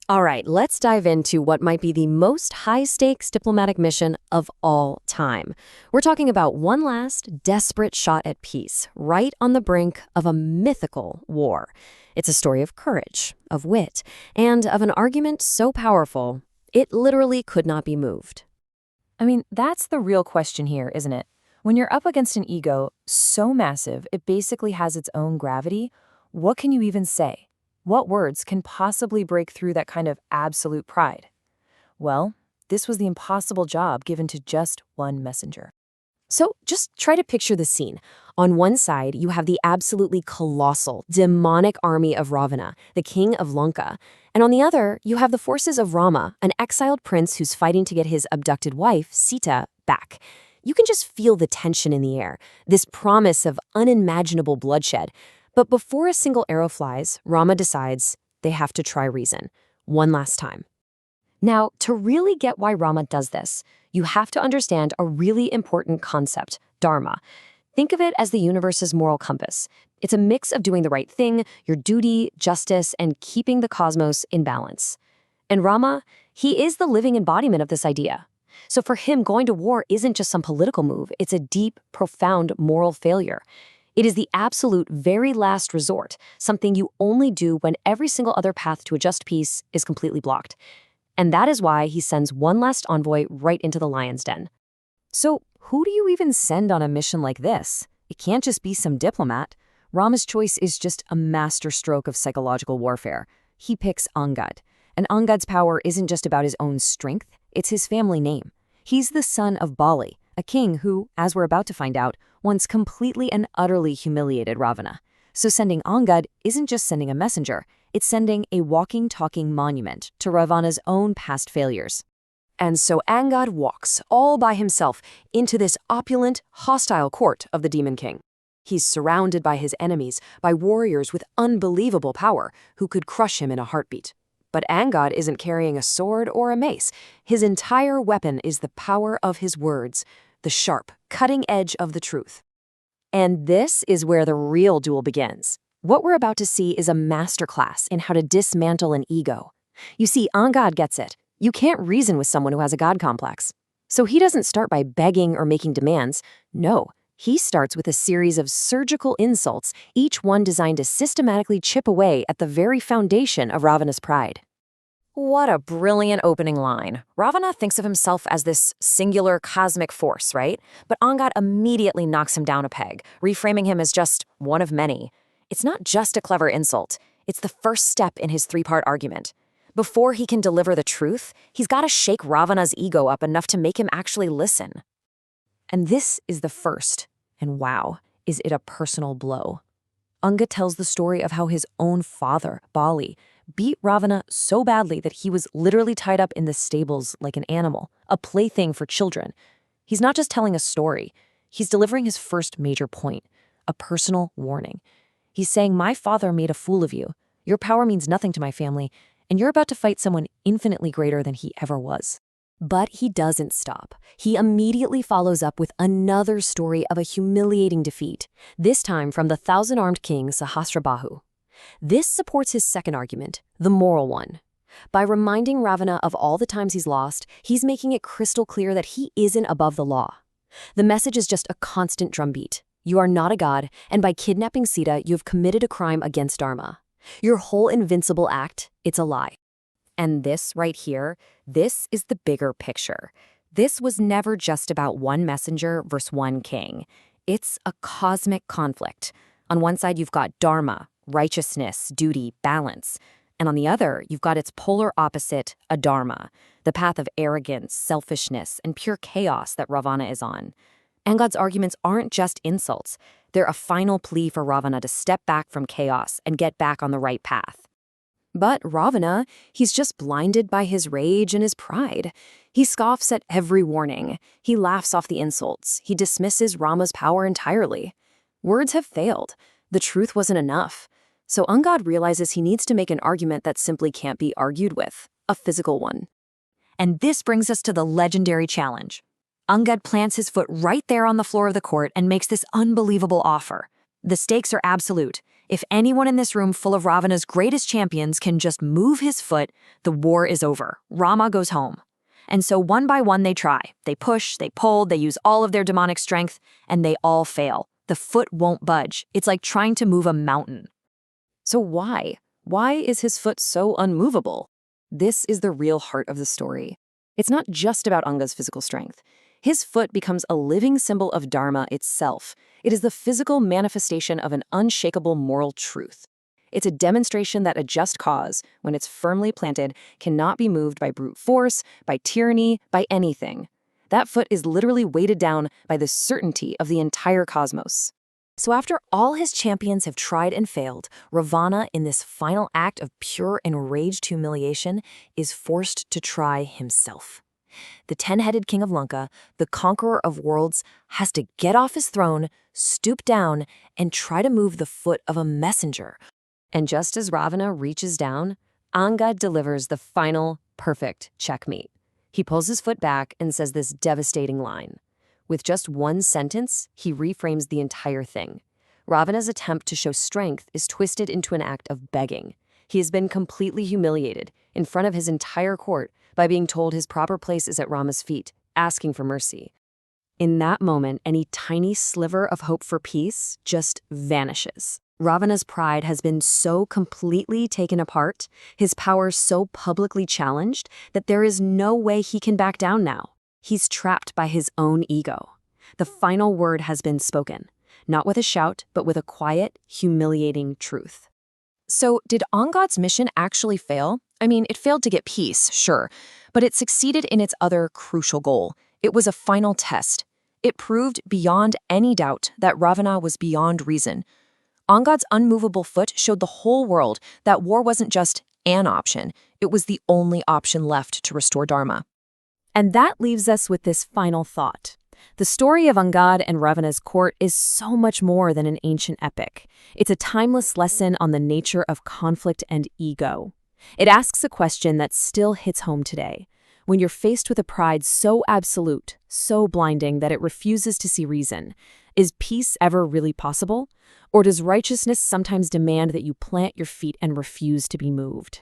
All right, let's dive into what might be the most high-stakes diplomatic mission of all time. We're talking about one last, desperate shot at peace, right on the brink of a mythical war. It's a story of courage, of wit, and of an argument so powerful, it literally could not be moved. I mean, that's the real question here, isn't it? When you're up against an ego so massive it basically has its own gravity, what can you even say? What words can possibly break through that kind of absolute pride? Well, this was the impossible job given to just one messenger. So just try to picture the scene. On one side, you have the absolutely colossal, demonic army of Ravana, the king of Lanka. And on the other, you have the forces of Rama, an exiled prince who's fighting to get his abducted wife, Sita, back. You can just feel the tension in the air, this promise of unimaginable bloodshed. But before a single arrow flies, Rama decides they have to try reason, one last time. Now, to really get why Rama does this, you have to understand a really important concept, Dharma. Think of it as the universe's moral compass. It's a mix of doing the right thing, your duty, justice, and keeping the cosmos in balance. And Rama, he is the living embodiment of this idea. So for him, going to war isn't just some political move, it's a deep, profound moral failure. It is the absolute very last resort, something you only do when every single other path to a just peace is completely blocked. And that is why he sends one last envoy right into the lion's den. So, who do you even send on a mission like this? It can't just be some diplomat. Rama's choice is just a masterstroke of psychological warfare. He picks Angad. And Angad's power isn't just about his own strength, it's his family name. He's the son of Bali, a king who, as we're about to find out, once completely and utterly humiliated Ravana. So sending Angad isn't just sending a messenger, it's sending a walking, talking monument to Ravana's own past failures. And so Angad walks, all by himself, into this opulent, hostile court of the Demon King. He's surrounded by his enemies, by warriors with unbelievable power, who could crush him in a heartbeat. But Angad isn't carrying a sword or a mace. His entire weapon is the power of his words, the sharp, cutting edge of the truth. And this is where the real duel begins. What we're about to see is a masterclass in how to dismantle an ego. You see, Angad gets it. You can't reason with someone who has a god complex. So he doesn't start by begging or making demands. No, he starts with a series of surgical insults, each one designed to systematically chip away at the very foundation of Ravana's pride. What a brilliant opening line. Ravana thinks of himself as this singular cosmic force, right? But Angad immediately knocks him down a peg, reframing him as just one of many. It's not just a clever insult. It's the first step in his three-part argument. Before he can deliver the truth, he's got to shake Ravana's ego up enough to make him actually listen. And this is the first, and wow, is it a personal blow. Angad tells the story of how his own father, Bali, beat Ravana so badly that he was literally tied up in the stables like an animal, a plaything for children. He's not just telling a story, he's delivering his first major point, a personal warning. He's saying, my father made a fool of you. Your power means nothing to my family, and you're about to fight someone infinitely greater than he ever was. But he doesn't stop. He immediately follows up with another story of a humiliating defeat, this time from the thousand-armed king Sahasrabahu. This supports his second argument, the moral one. By reminding Ravana of all the times he's lost, he's making it crystal clear that he isn't above the law. The message is just a constant drumbeat. You are not a god, and by kidnapping Sita, you have committed a crime against Dharma. Your whole invincible act, it's a lie. And this right here, this is the bigger picture. This was never just about one messenger versus one king. It's a cosmic conflict. On one side, you've got Dharma, righteousness, duty, balance. And on the other, you've got its polar opposite, Adharma, the path of arrogance, selfishness, and pure chaos that Ravana is on. Angad's arguments aren't just insults. They're a final plea for Ravana to step back from chaos and get back on the right path. But Ravana, he's just blinded by his rage and his pride. He scoffs at every warning. He laughs off the insults. He dismisses Rama's power entirely. Words have failed. The truth wasn't enough. So Angad realizes he needs to make an argument that simply can't be argued with, a physical one. And this brings us to the legendary challenge. Angad plants his foot right there on the floor of the court and makes this unbelievable offer. The stakes are absolute. If anyone in this room full of Ravana's greatest champions can just move his foot, the war is over. Rama goes home. And so one by one they try. They push, they pull, they use all of their demonic strength, and they all fail. The foot won't budge. It's like trying to move a mountain. So why? Why is his foot so unmovable? This is the real heart of the story. It's not just about Angad's physical strength. His foot becomes a living symbol of Dharma itself. It is the physical manifestation of an unshakable moral truth. It's a demonstration that a just cause, when it's firmly planted, cannot be moved by brute force, by tyranny, by anything. That foot is literally weighted down by the certainty of the entire cosmos. So after all his champions have tried and failed, Ravana, in this final act of pure enraged humiliation, is forced to try himself. The 10-headed king of Lanka, the conqueror of worlds, has to get off his throne, stoop down, and try to move the foot of a messenger. And just as Ravana reaches down, Angad delivers the final, perfect checkmate. He pulls his foot back and says this devastating line. With just one sentence, he reframes the entire thing. Ravana's attempt to show strength is twisted into an act of begging. He has been completely humiliated in front of his entire court by being told his proper place is at Rama's feet, asking for mercy. In that moment, any tiny sliver of hope for peace just vanishes. Ravana's pride has been so completely taken apart, his power so publicly challenged, that there is no way he can back down now. He's trapped by his own ego. The final word has been spoken, not with a shout, but with a quiet, humiliating truth. So, did Angad's mission actually fail? I mean, it failed to get peace, sure, but it succeeded in its other crucial goal. It was a final test. It proved beyond any doubt that Ravana was beyond reason. Angad's unmovable foot showed the whole world that war wasn't just an option, it was the only option left to restore Dharma. And that leaves us with this final thought. The story of Angad and Ravana's court is so much more than an ancient epic. It's a timeless lesson on the nature of conflict and ego. It asks a question that still hits home today. When you're faced with a pride so absolute, so blinding that it refuses to see reason, is peace ever really possible? Or does righteousness sometimes demand that you plant your feet and refuse to be moved?